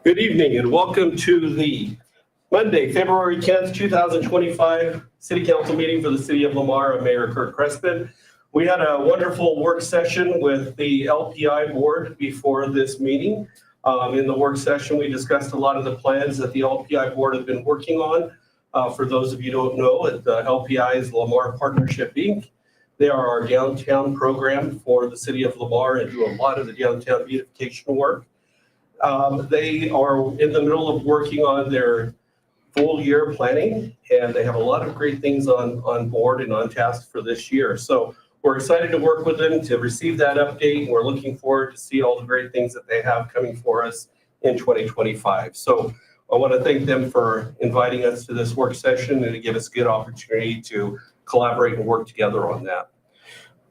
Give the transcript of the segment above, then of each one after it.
Good evening and welcome to the Monday, February 10th, 2025 City Council meeting for the City of Lamar. I'm Mayor Kurt Crespin. We had a wonderful work session with the LPI board before this meeting. In the work session, we discussed a lot of the plans that the LPI board has been working on. For those of you who don't know, the LPI is Lamar Partnership Inc. They are our downtown program for the City of Lamar and do a lot of the downtown beautification work. They are in the middle of working on their full year planning, and they have a lot of great things on board and on task for this year. So we're excited to work with them to receive that update. We're looking forward to see all the great things that they have coming for us in 2025. So I want to thank them for inviting us to this work session and to give us a good opportunity to collaborate and work together on that.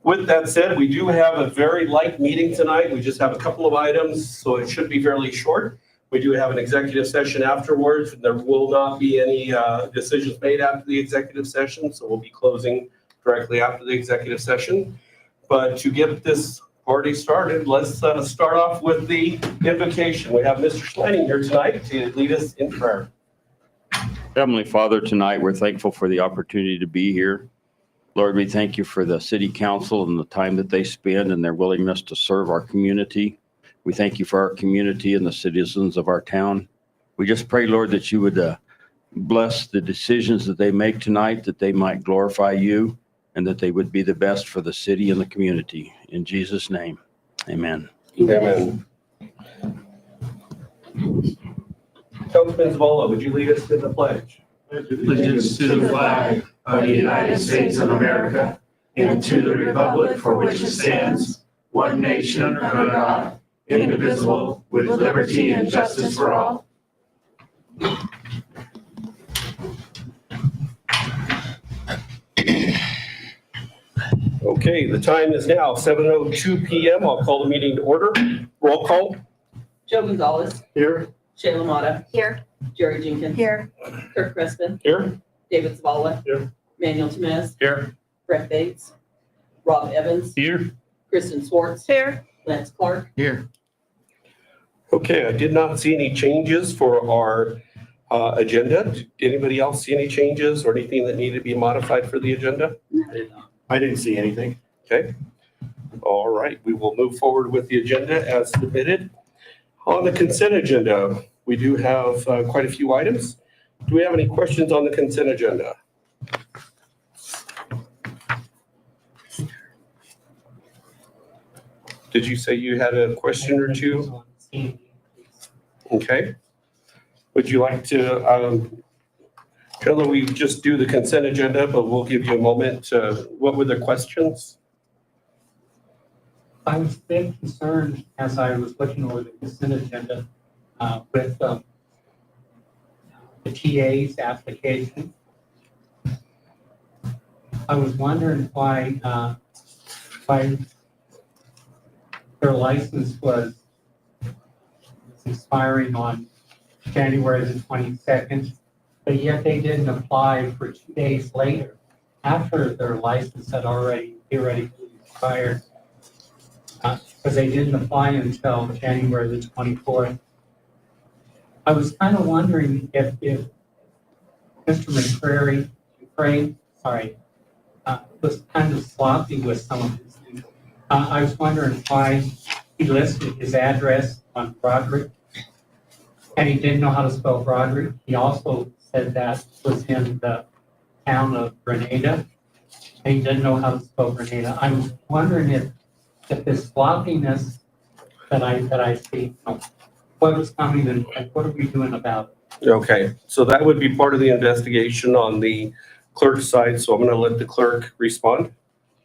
With that said, we do have a very light meeting tonight. We just have a couple of items, so it should be fairly short. We do have an executive session afterwards. There will not be any decisions made after the executive session, so we'll be closing directly after the executive session. But to get this party started, let's start off with the invocation. We have Mr. Schleining here tonight to lead us in prayer. Heavenly Father, tonight we're thankful for the opportunity to be here. Lord, we thank you for the city council and the time that they spend and their willingness to serve our community. We thank you for our community and the citizens of our town. We just pray, Lord, that you would bless the decisions that they make tonight, that they might glorify you and that they would be the best for the city and the community. In Jesus' name, amen. Amen. Councilman Zavala, would you lead us to the pledge? Allegiance to the flag of the United States of America and to the republic for which it stands, one nation under God, indivisible, with liberty and justice for all. Okay, the time is now 7:02 p.m. I'll call the meeting to order. Roll call. Joe Gonzalez. Here. Shayla Motta. Here. Jerry Jenkins. Here. Kirk Crespin. Here. David Zavala. Here. Manuel Temez. Here. Brett Bates. Rob Evans. Here. Kristen Swartz. Here. Lance Clark. Here. Okay, I did not see any changes for our agenda. Did anybody else see any changes or anything that needed to be modified for the agenda? I didn't see anything. Okay. All right, we will move forward with the agenda as submitted. On the consent agenda, we do have quite a few items. Do we have any questions on the consent agenda? Did you say you had a question or two? Okay. Would you like to, Trilla, we just do the consent agenda, but we'll give you a moment. What were the questions? I was a bit concerned as I was looking over the consent agenda with the TA's application. I was wondering why their license was expiring on January the 22nd, but yet they didn't apply for 2 days later after their license had already theoretically expired. Because they didn't apply until January the 24th. I was kind of wondering if Mr. McCrary was kind of sloppy with some of his things. I was wondering why he listed his address on Broderick, and he didn't know how to spell Broderick. He also said that was in the town of Grenada, and he didn't know how to spell Grenada. I'm wondering if this sloppiness that I see, what is coming and what are we doing about it? Okay, so that would be part of the investigation on the clerk's side, so I'm going to let the clerk respond.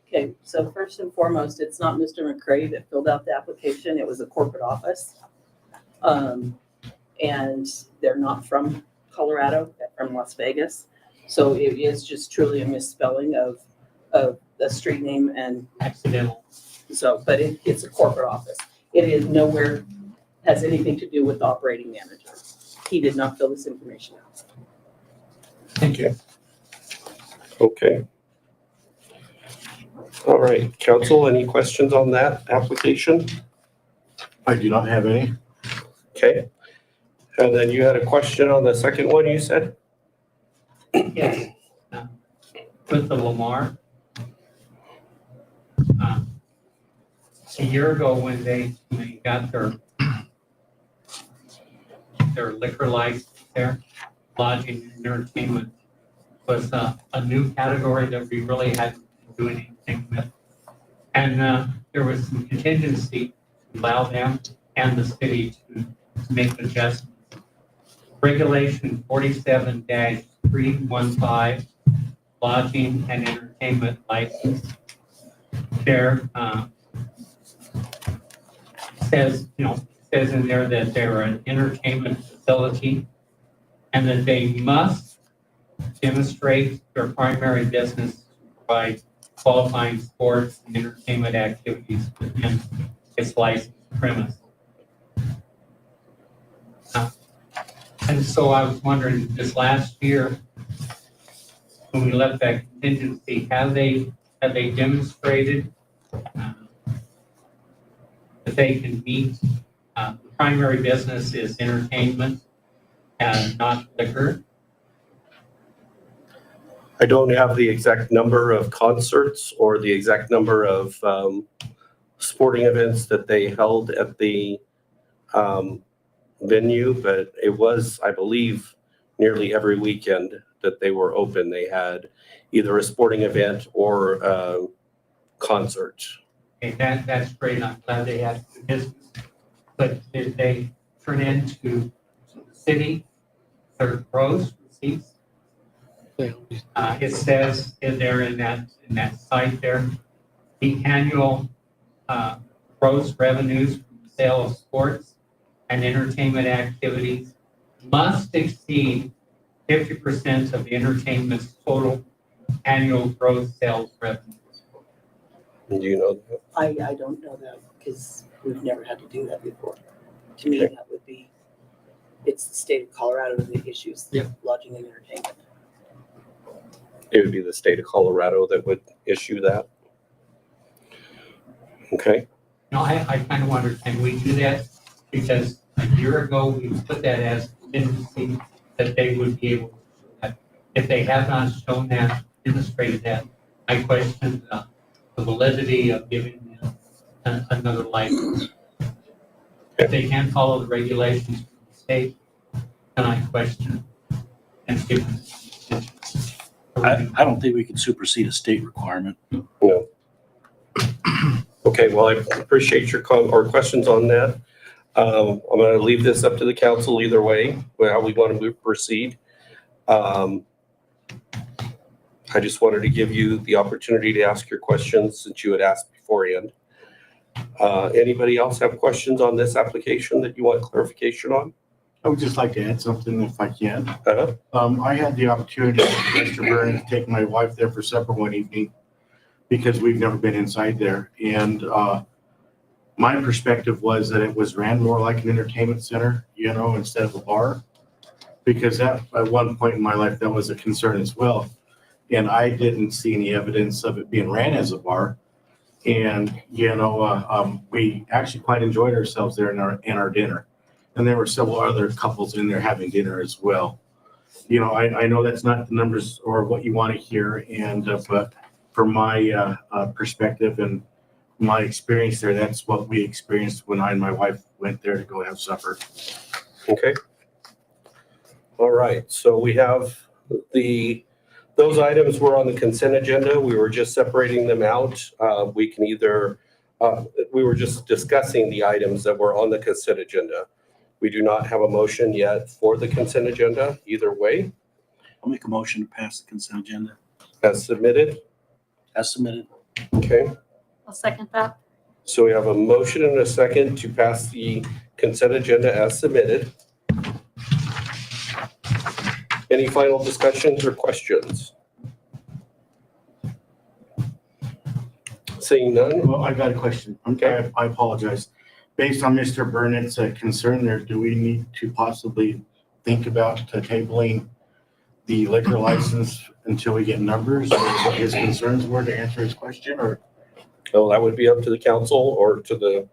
Okay, so first and foremost, it's not Mr. McCray that filled out the application. It was a corporate office. And they're not from Colorado, they're from Las Vegas. So it is just truly a misspelling of the street name and Accidental. so, but it's a corporate office. It is nowhere, has anything to do with the operating manager. He did not fill this information out. Thank you. Okay. All right, council, any questions on that application? I do not have any. Okay. And then you had a question on the second one, you said? Yes. With the Lamar. A year ago when they got their liquor license there, lodging and entertainment was a new category that we really hadn't been doing anything with. And there was some contingency to allow them and the city to make adjustments. Regulation 47-315, lodging and entertainment license. There says in there that they're an entertainment facility and that they must demonstrate their primary business to provide qualifying sports and entertainment activities within its licensed premise. And so I was wondering, this last year, when we left that contingency, have they demonstrated that they can meet, the primary business is entertainment and not liquor? I don't have the exact number of concerts or the exact number of sporting events that they held at the venue, but it was, I believe, nearly every weekend that they were open. They had either a sporting event or a concert. Okay, that's great. I'm glad they had the business. But did they turn into the city their gross receipts? It says in there in that site there, the annual gross revenues from the sale of sports and entertainment activities must exceed 50% of the entertainment's total annual gross sales revenue. Do you know that? I don't know that because we've never had to do that before. To me, that would be, it's the state of Colorado that issues lodging and entertainment. It would be the state of Colorado that would issue that. Okay. No, I kind of wondered, can we do that? Because a year ago, we put that as contingency that they would be able to do that. If they have not shown that, demonstrated that, I question the validity of giving them another license. If they can follow the regulations from the state, then I question and give them. I don't think we can supersede a state requirement. No. Okay, well, I appreciate your questions on that. I'm going to leave this up to the council either way, how we want to proceed. I just wanted to give you the opportunity to ask your questions since you had asked beforehand. Anybody else have questions on this application that you want clarification on? I would just like to add something if I can. Uh-huh. I had the opportunity, Mr. Byrne, to take my wife there for supper one evening because we've never been inside there. And my perspective was that it was ran more like an entertainment center, instead of a bar. Because that, at one point in my life, that was a concern as well. And I didn't see any evidence of it being ran as a bar. And, we actually quite enjoyed ourselves there in our dinner. And there were several other couples in there having dinner as well. I know that's not the numbers or what you want to hear, but from my perspective and my experience there, that's what we experienced when I and my wife went there to go have supper. Okay. All right, so we have those items were on the consent agenda. We were just separating them out. We were just discussing the items that were on the consent agenda. We do not have a motion yet for the consent agenda either way. I'll make a motion to pass the consent agenda As submitted. as submitted. Okay, I'll second that. so we have a motion and a second to pass the consent agenda as submitted. Any final discussions or questions? Seeing none? Well, I got a question. Okay. I apologize. Based on Mr. Burnett's concern there, do we need to possibly think about tabling the liquor license until we get numbers or what his concerns were to answer his question? Or Oh, that would be up to the council or to the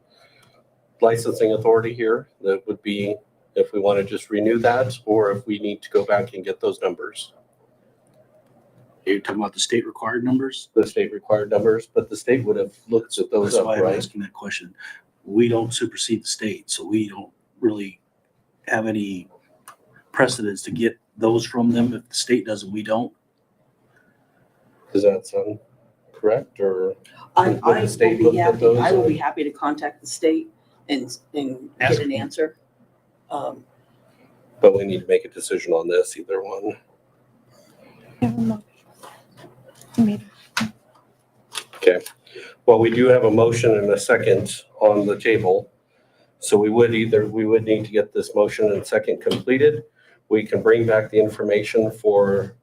licensing authority here. That would be if we want to just renew that, or if we need to go back and get those numbers, You're talking about the state required numbers? the state required numbers, but the state would have looked at those That's up, why I'm right? asking that question. We don't supersede the state, so we don't really have any precedence to get those from them. If the state doesn't, we don't. Does that sound correct, or? I Would the will state be look at happy, those, I will or- be happy to contact the state and Ask get an answer. But we need to make a decision on this, either one. Okay, well, we do have a motion and a second on the table. So we would need to get this motion and second completed. We can bring back the information for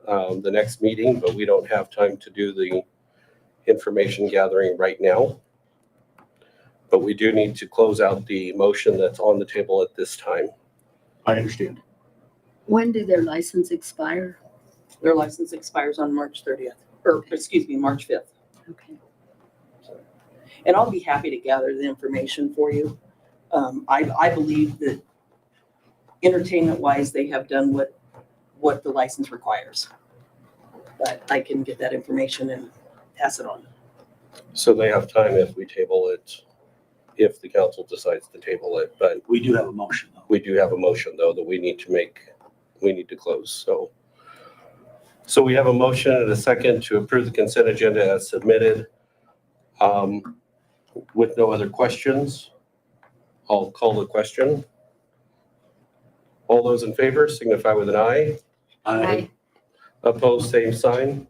the next meeting, but we don't have time to do the information gathering right now. But we do need to close out the motion that's on the table at this time. I understand. When did their license expire? Their license expires on March 30th, or excuse me, March 5th. Okay. And I'll be happy to gather the information for you. I believe that entertainment-wise, they have done what the license requires. But I can get that information and pass it on. So they have time if we table it, if the council decides to table it, but We do have a motion though. we do have a motion though that we need to close, so. So we have a motion and a second to approve the consent agenda as submitted. With no other questions, I'll call the question. All those in favor signify with an eye. Aye. Opposed, same sign.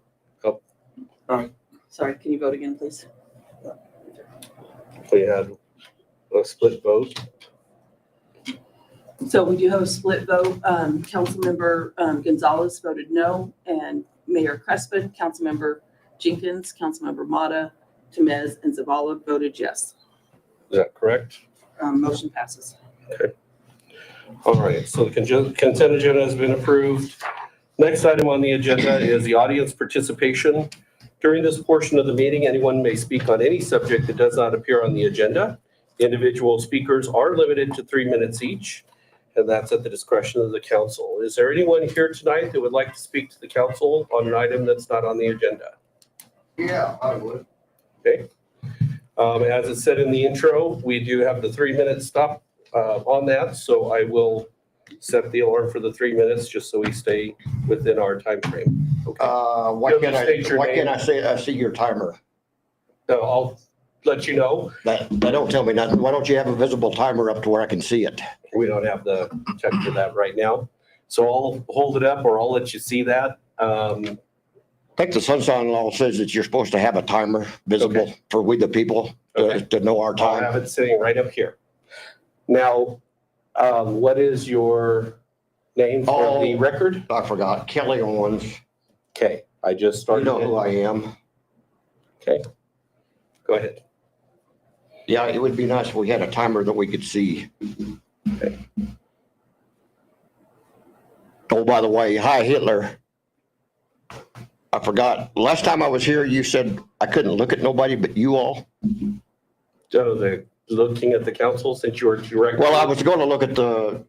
Sorry, can you vote again, please? We had a split vote. So we do have a split vote. Councilmember Gonzalez voted no, and Mayor Crespin, Councilmember Jenkins, Councilmember Mata, Temez, and Zavala voted yes. Is that correct? Motion passes. All right, so the consent agenda has been approved. Next item on the agenda is the audience participation. During this portion of the meeting, anyone may speak on any subject that does not appear on the agenda. Individual speakers are limited to 3 minutes each, and that's at the discretion of the council. Is there anyone here tonight that would like to speak to the council on an item that's not on the agenda? Yeah, I would. Okay. As it said in the intro, we do have the 3-minute stop on that, so I will set the alarm for the 3 minutes just so we stay within our time frame. Okay. Why You'll can't just state your I name. see your timer? So I'll let you know. That don't tell me nothing. Why don't you have a visible timer up to where I can see it? We don't have the check for that right now. So I'll hold it up or I'll let you see that. I think the sunshine law says that you're supposed to have a timer visible for we the people Okay. to know our I'll time. have it sitting right up here. Now, what is your name for the Oh. record? I forgot. Kelly Owens. Okay, I just You started know who it. I am. Okay, go ahead. Yeah, it would be nice if we had a timer that we could see. Okay. Oh, by the way, hi Hitler. I forgot. Last time I was here, you said I couldn't look at nobody but you all. So looking at the council since you were direct. Well, I was going to look at the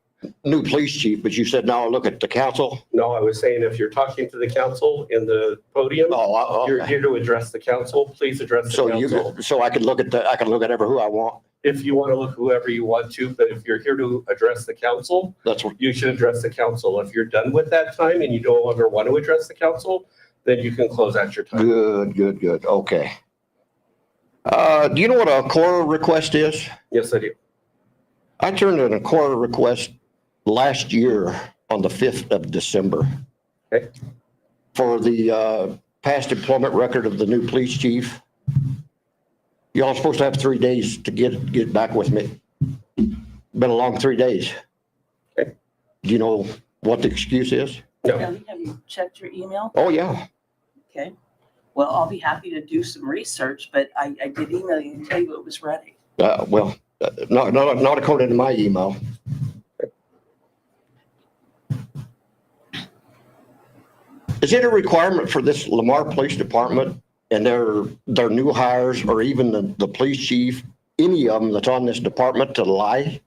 new police chief, but you said now look at the council. No, I was saying if you're talking to the council in the podium, Oh, you're okay. here to address the council. Please address the So council. so I could look at ever who I want. If you want to look whoever you want to, but if you're here to address the council, That's what, you should address the council. If you're done with that time and you no longer want to address the council, then you can close out your time. good. Okay. Do you know what a core request is? Yes, I do. I turned in a core request last year on the 5th of December. Okay. For the past employment record of the new police chief. Y'all supposed to have 3 days to get back with me. Been a long 3 days. Okay. Do you know what the excuse is? No, Kelly, have you checked your email? Oh, yeah. Okay. Well, I'll be happy to do some research, but I did email you and tell you it was ready. Not according to my email. Is it a requirement for this Lamar Police Department and their new hires or even the police chief, any of them that's on this department to lie?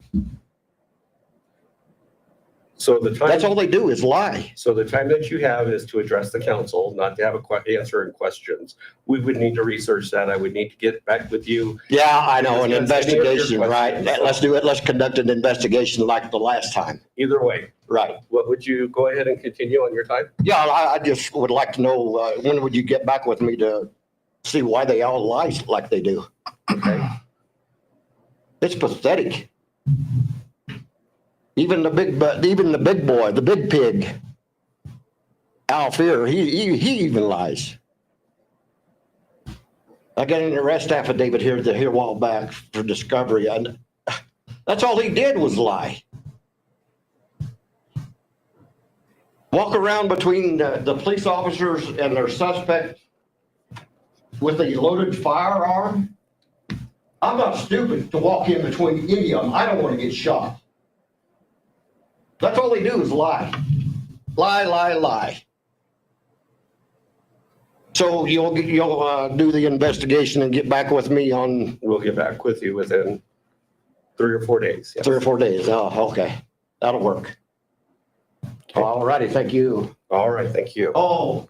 So the That's time, all they do is lie. so the time that you have is to address the council, not to have answering questions. We would need to research that. I would need to get back with you. Yeah, I know, an Discuss any of your investigation, right? questions. Let's do it. Let's conduct an investigation like the last time. Either way, Right. what would you go ahead and continue on your time? Yeah, I just would like to know, when would you get back with me to see why they all lie like they do? Okay. It's pathetic. Even the big boy, the big pig, Al Fear, he even lies. I got an arrest affidavit here a while back for discovery, and that's all he did was lie. Walk around between the police officers and their suspect with a loaded firearm. I'm not stupid to walk in between any of them. I don't want to get shot. That's all they do is lie. Lie, lie, lie. So you'll do the investigation and get back with me on We'll get back with you within 3 or 4 days. Yes. 3 or 4 days. Oh, okay. That'll work. All righty, thank you. All right, thank you. Oh,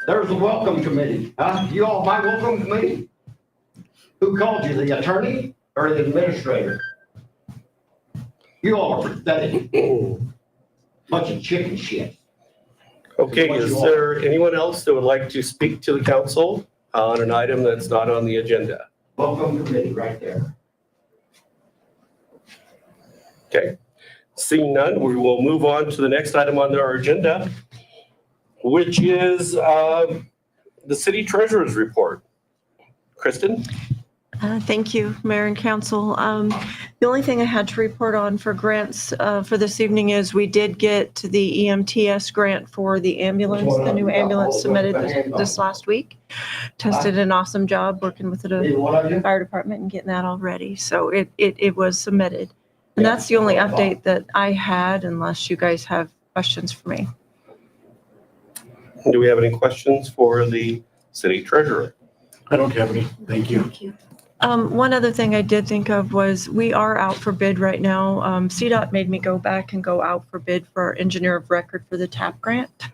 there's the welcome committee. Huh? You all my welcome committee? Who called you, the attorney or the administrator? You all are pathetic. Bunch of chicken shit. Okay, What is you there anyone else that would like to speak to the council on an item that's not on the agenda? Welcome committee right there. Okay, seeing none, we will move on to the next item on our agenda, which is the city treasurer's report. Kristen? Thank you, Mayor and Council. The only thing I had to report on for grants for this evening is we did get the EMTS grant for the ambulance, the new ambulance submitted this last week. Tested an awesome job working with the fire department and getting that all ready. So it was submitted. And that's the only update that I had, unless you guys have questions for me. Do we have any questions for the city treasurer? I don't have any. Thank you. Thank you. One other thing I did think of was we are out for bid right now. CDOT made me go back and go out for bid for our engineer of record for the TAP grant.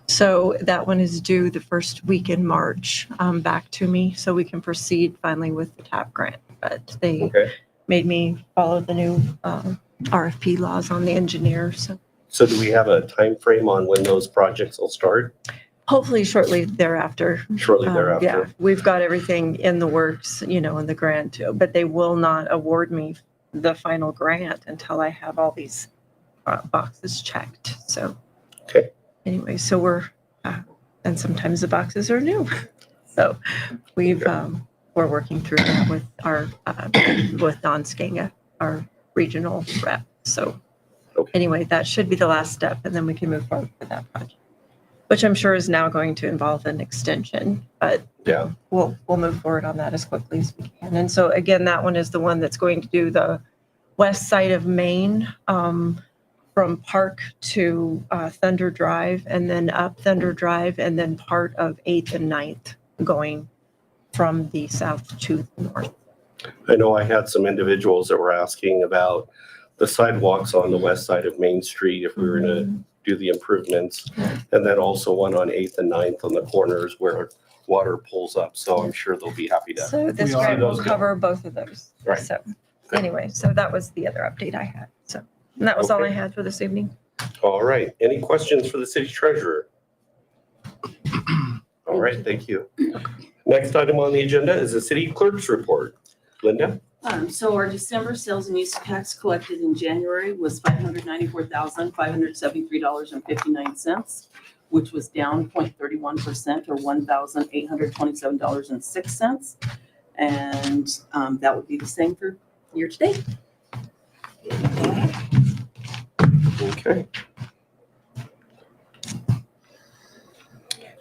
So that one is due the first week in March back to me so we can proceed finally with the TAP grant. But they Okay, made me follow the new RFP laws on the engineer. So so do we have a time frame on when those projects will start? hopefully shortly thereafter. Shortly Yeah, thereafter? we've got everything in the works, in the grant, but they will not award me the final grant until I have all these boxes checked. So, Okay. anyway, so and sometimes the boxes are new. So we're working through that with with Don Skanga, our regional rep. So Okay. anyway, that should be the last step, and then we can move forward with that project, which I'm sure is now going to involve an extension, but Yeah. we'll move forward on that as quickly as we can. And so again, that one is the one that's going to do the west side of Maine, from Park to Thunder Drive, and then up Thunder Drive, and then part of 8th and 9th going from the south to the north. I know I had some individuals that were asking about the sidewalks on the west side of Main Street, if we were to do the improvements. And then also one on 8th and 9th on the corners where water pulls up. So I'm sure they'll be happy to. So this We all grant see will those cover both of those. Right. So anyway, so that was the other update I had. So, and that was all I Okay. had for this evening. All right. Any questions for the city treasurer? All right, thank you. Next item on the agenda is the city clerk's report. Linda? So our December sales and use tax collected in January was $594,573.59, which was down 0.31% or $1,827.06. And that would be the same for year to date. Okay.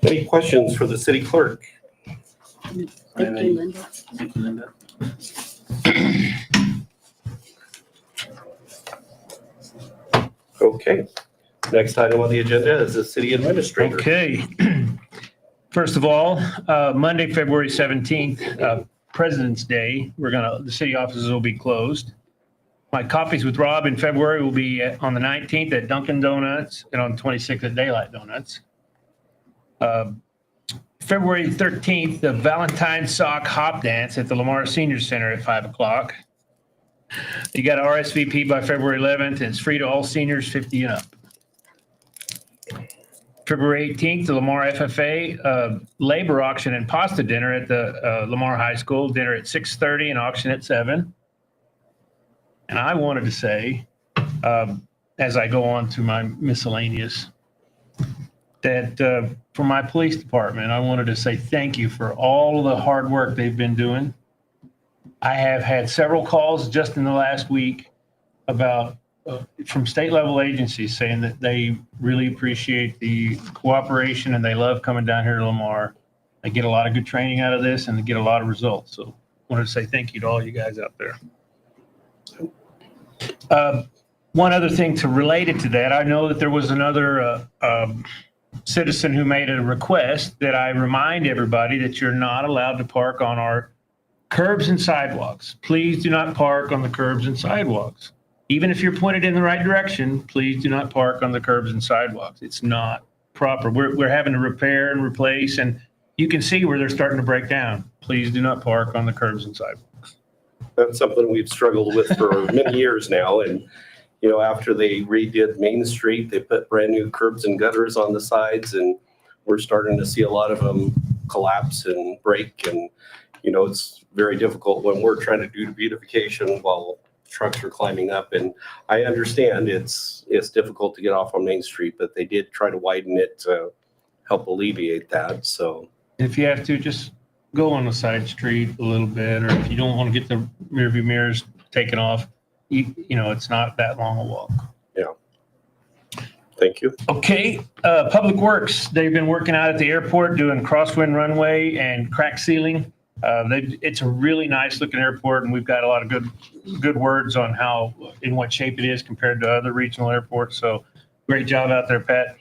Any questions for the city clerk? Thank you, Linda. Thank you, Linda. Okay. Next item on the agenda is the city administrator. Okay. First of all, Monday, February 17th, President's Day, the city offices will be closed. My coffees with Rob in February will be on the 19th at Dunkin' Donuts and on the 26th at Daylight Donuts. February 13th, the Valentine's Sock Hop Dance at the Lamar Senior Center at 5 o'clock. You got RSVP by February 11th, and it's free to all seniors 50 and up. February 18th, the Lamar FFA labor auction and pasta dinner at the Lamar High School, dinner at 6:30 and auction at 7. And I wanted to say, as I go on to my miscellaneous, that for my police department, I wanted to say thank you for all the hard work they've been doing. I have had several calls just in the last week about from state level agencies saying that they really appreciate the cooperation and they love coming down here to Lamar. They get a lot of good training out of this and they get a lot of results. So I wanted to say thank you to all you guys out there. One other thing to relate it to that, I know that there was another citizen who made a request that I remind everybody that you're not allowed to park on our curbs and sidewalks. Please do not park on the curbs and sidewalks. Even if you're pointed in the right direction, please do not park on the curbs and sidewalks. It's not proper. We're having to repair and replace, and you can see where they're starting to break down. Please do not park on the curbs and sidewalks. That's something we've struggled with for many years now. And, you know, after they redid Main Street, they put brand new curbs and gutters on the sides, and we're starting to see a lot of them collapse and break. And, you know, it's very difficult when we're trying to do beautification while trucks are climbing up. And I understand it's difficult to get off on Main Street, but they did try to widen it to help alleviate that. So If you have to, just go on the side street a little bit, or if you don't want to get the rear view mirrors taken off, you know, it's not that long a walk. thank you. Okay, Public Works, they've been working out at the airport doing crosswind runway and crack sealing. It's a really nice looking airport, and we've got a lot of good words on how, in what shape it is compared to other regional airports. So great job out there, Pat.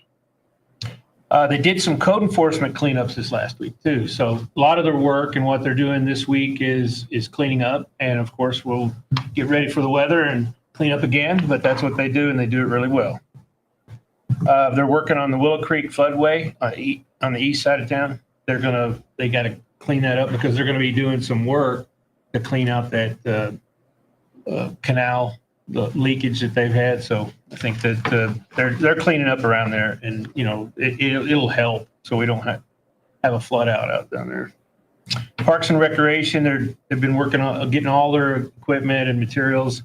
They did some code enforcement cleanups this last week too. So a lot of their work and what they're doing this week is cleaning up. And of course, we'll get ready for the weather and clean up again, but that's what they do, and they do it really well. They're working on the Willow Creek floodway on the east side of town. They got to clean that up because they're going to be doing some work to clean out that canal, the leakage that they've had. So I think that they're cleaning up around there, and you know it'll help so we don't have a flood out down there. Parks and Recreation, they've been working on getting all their equipment and materials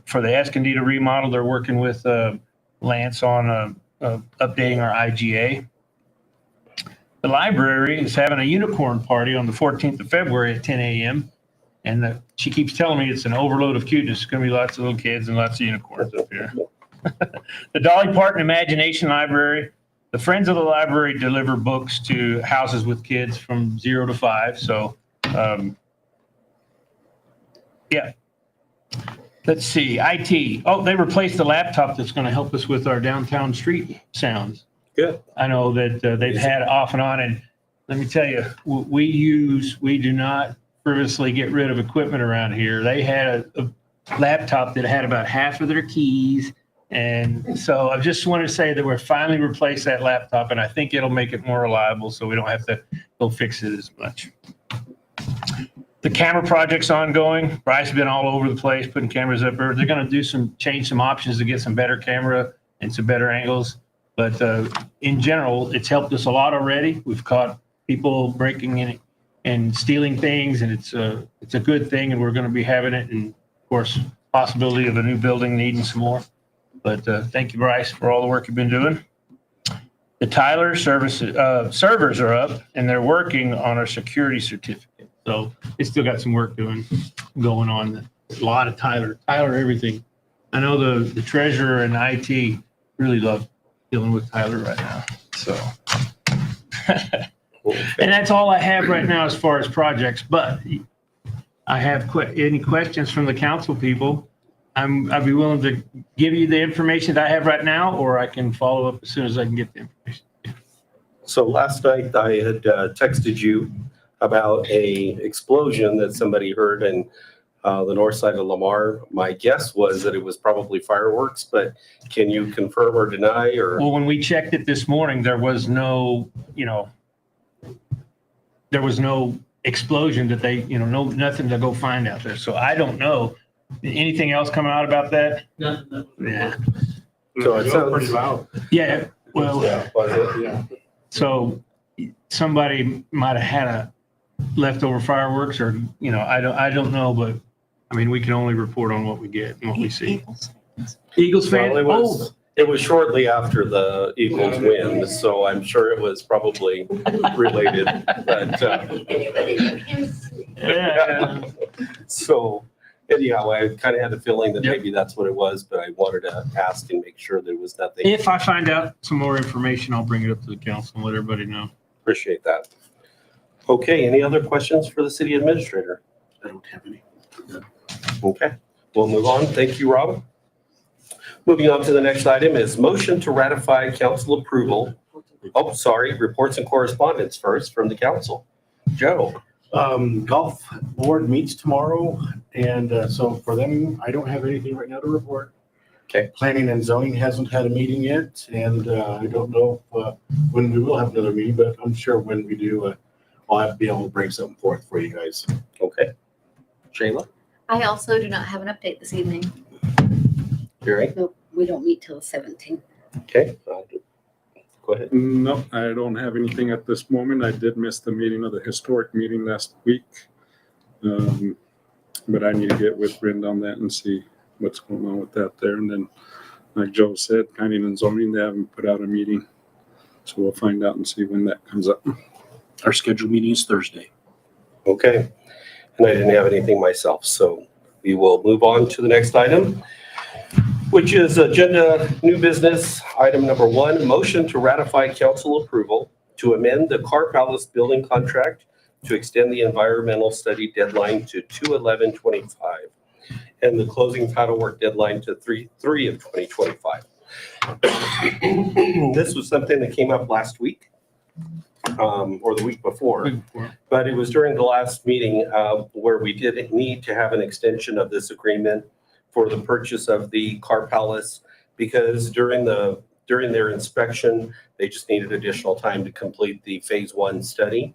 for the Escondido remodel. They're working with Lance on updating our IGA. The library is having a unicorn party on the 14th of February at 10 a.m. And she keeps telling me it's an overload of cuteness. It's going to be lots of little kids and lots of unicorns up here. The Dolly Parton Imagination Library. The Friends of the Library deliver books to houses with kids from 0 to 5. So, yeah. Let's see. IT. Oh, they replaced the laptop that's going to help us with our downtown street sounds. Good. I know that they've had off and on, and let me tell you, we do not frivolously get rid of equipment around here. They had a laptop that had about half of their keys, and so I just wanted to say that we're finally replaced that laptop, and I think it'll make it more reliable, so we don't have to go fix it as much. The camera project's ongoing. Bryce has been all over the place putting cameras up there. They're going to change some options to get some better camera and some better angles. But in general, it's helped us a lot already. We've caught people breaking in and stealing things, and it's a good thing, and we're going to be having it. And of course, possibility of a new building needing some more. But thank you, Bryce, for all the work you've been doing. The Tyler servers are up, and they're working on our security certificate. So it's still got some work going on. A lot of Tyler everything. I know the treasurer and IT really love dealing with Tyler right now. So, and that's all I have right now as far as projects. But I have any questions from the council people. I'd be willing to give you the information that I have right now, or I can follow up as soon as I can get the information. So last night I had texted you about a explosion that somebody heard, and the north side of Lamar. My guess was that it was probably fireworks, but can you confirm or deny or? Well, when we checked it this morning, there was no, there was no explosion that they, nothing to go find out there. So I don't know. Anything else come out about that? No. Yeah. So it sounds Pretty loud. Yeah, well, Yeah, was it? Yeah. so somebody might have had a leftover fireworks or, I don't know, but I mean, we can only report on what we get and what we see. Eagles fan? Well, it was shortly after the Eagles win, so I'm sure it was probably related, but, Yeah. so anyhow, I kind of had a feeling that maybe that's what it was, but I wanted to ask and make sure there was nothing. If I find out some more information, I'll bring it up to the council and let everybody know. Appreciate that. Okay, any other questions for the city administrator? I don't have any. Okay, we'll move on. Thank you, Rob. Moving on to the next item is motion to ratify council approval. Oh, sorry, reports and correspondence first from the council. Joe. Golf board meets tomorrow, and so for them, I don't have anything right now to report. Okay. Planning and zoning hasn't had a meeting yet, and I don't know when we will have another meeting, but I'm sure when we do, I'll have to be able to bring something forth for you guys. Okay. Shayla. I also do not have an update this evening. Jerry. Nope, we don't meet till the 17th. Okay. Go ahead. No, I don't have anything at this moment. I did miss the meeting of the historic meeting last week. But I need to get with Brenda on that and see what's going on with that there. And then, like Joe said, planning and zoning, they haven't put out a meeting. So we'll find out and see when that comes up. Our scheduled meeting is Thursday. Okay. And I didn't have anything myself, so we will move on to the next item, which is agenda new business. Item number 1, motion to ratify council approval to amend the Car Palace building contract to extend the environmental study deadline to 2/11/25 and the closing title work deadline to 3/3 of 2025. This was something that came up last week or the week before. But it was during the last meeting where we did need to have an extension of this agreement for the purchase of the Car Palace, because during their inspection, they just needed additional time to complete the phase 1 study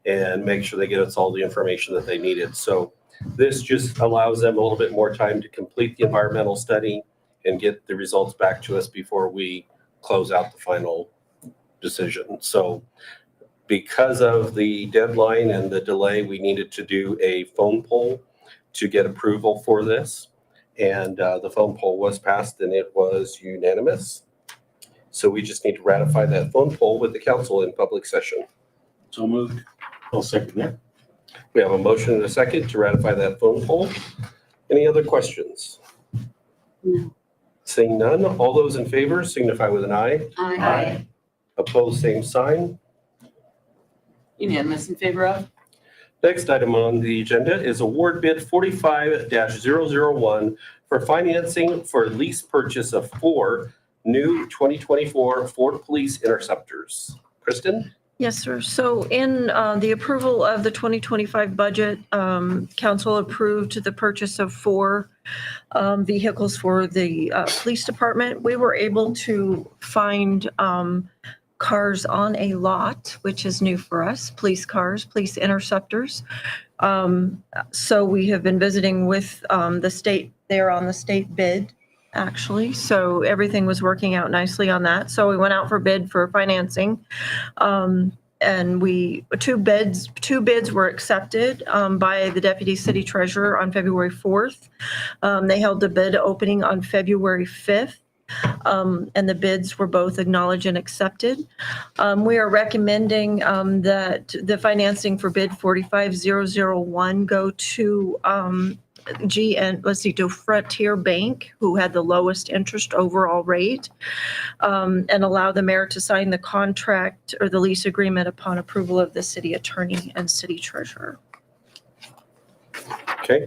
and make sure they get us all the information that they needed. So this just allows them a little bit more time to complete the environmental study and get the results back to us before we close out the final decision. So because of the deadline and the delay, we needed to do a phone poll to get approval for this. And the phone poll was passed and it was unanimous. So we just need to ratify that phone poll with the council in public session. So moved. I'll second that. We have a motion and a second to ratify that phone poll. Any other questions? No. Seeing none, all those in favor signify with an eye. Aye. Opposed, same sign. Unanimous in favor of? Next item on the agenda is award bid 45-001 for financing for lease purchase of 4 new 2024 Ford Police Interceptors. Kristen? Yes, sir. So in the approval of the 2025 budget, council approved the purchase of 4 vehicles for the police department. We were able to find cars on a lot, which is new for us, police cars, police interceptors. So we have been visiting with the state, they're on the state bid, actually. So everything was working out nicely on that. So we went out for bid for financing. And two bids were accepted by the deputy city treasurer on February 4th. They held the bid opening on February 5th. And the bids were both acknowledged and accepted. We are recommending that the financing for bid 45001 go to to Frontier Bank, who had the lowest interest overall rate, and allow the mayor to sign the contract or the lease agreement upon approval of the city attorney and city treasurer. Okay.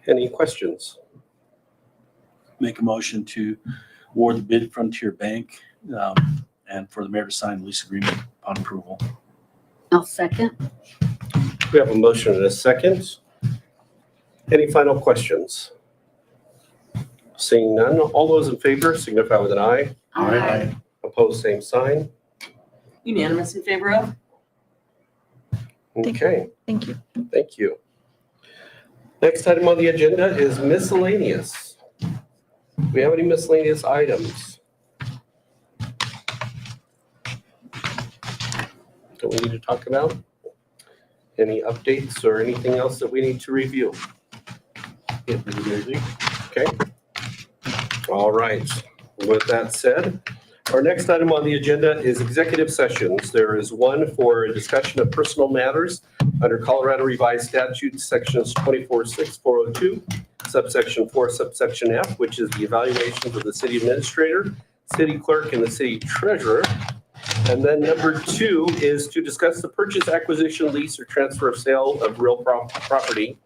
Any questions? Make a motion to award the bid Frontier Bank and for the mayor to sign the lease agreement upon approval. I'll second. We have a motion and a second. Any final questions? Seeing none, all those in favor signify with an eye. Aye. Opposed, same sign. Unanimous in favor of? Okay, Thank you. thank you. Next item on the agenda is miscellaneous. Do we have any miscellaneous items that we need to talk about? Any updates or anything else that we need to review? Okay. All right. With that said, our next item on the agenda is executive sessions. There is one for a discussion of personal matters under Colorado Revised Statutes, sections 246402, subsection 4, subsection F, which is the evaluations of the city administrator, city clerk, and the city treasurer. And then number 2 is to discuss the purchase, acquisition, lease, or transfer of sale of real property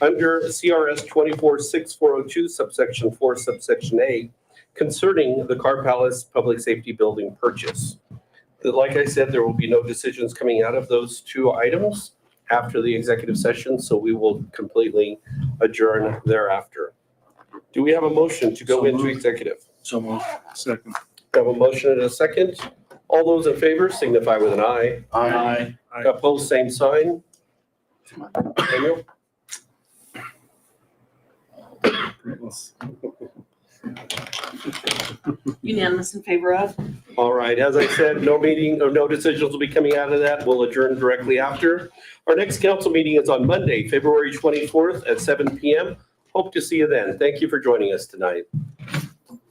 under CRS 246402, subsection 4, subsection A, concerning the Carr Palace Public Safety Building purchase. Like I said, there will be no decisions coming out of those 2 items after the executive session, so we will completely adjourn thereafter. Do we have a motion to go So into moved. executive? So moved. Second. We have a motion and a second. All those in favor signify with an eye. Aye. Opposed, same sign. Daniel? Unanimous in favor of? All right, as I said, no meeting or no decisions will be coming out of that. We'll adjourn directly after. Our next council meeting is on Monday, February 24th at 7 PM. Hope to see you then. Thank you for joining us tonight.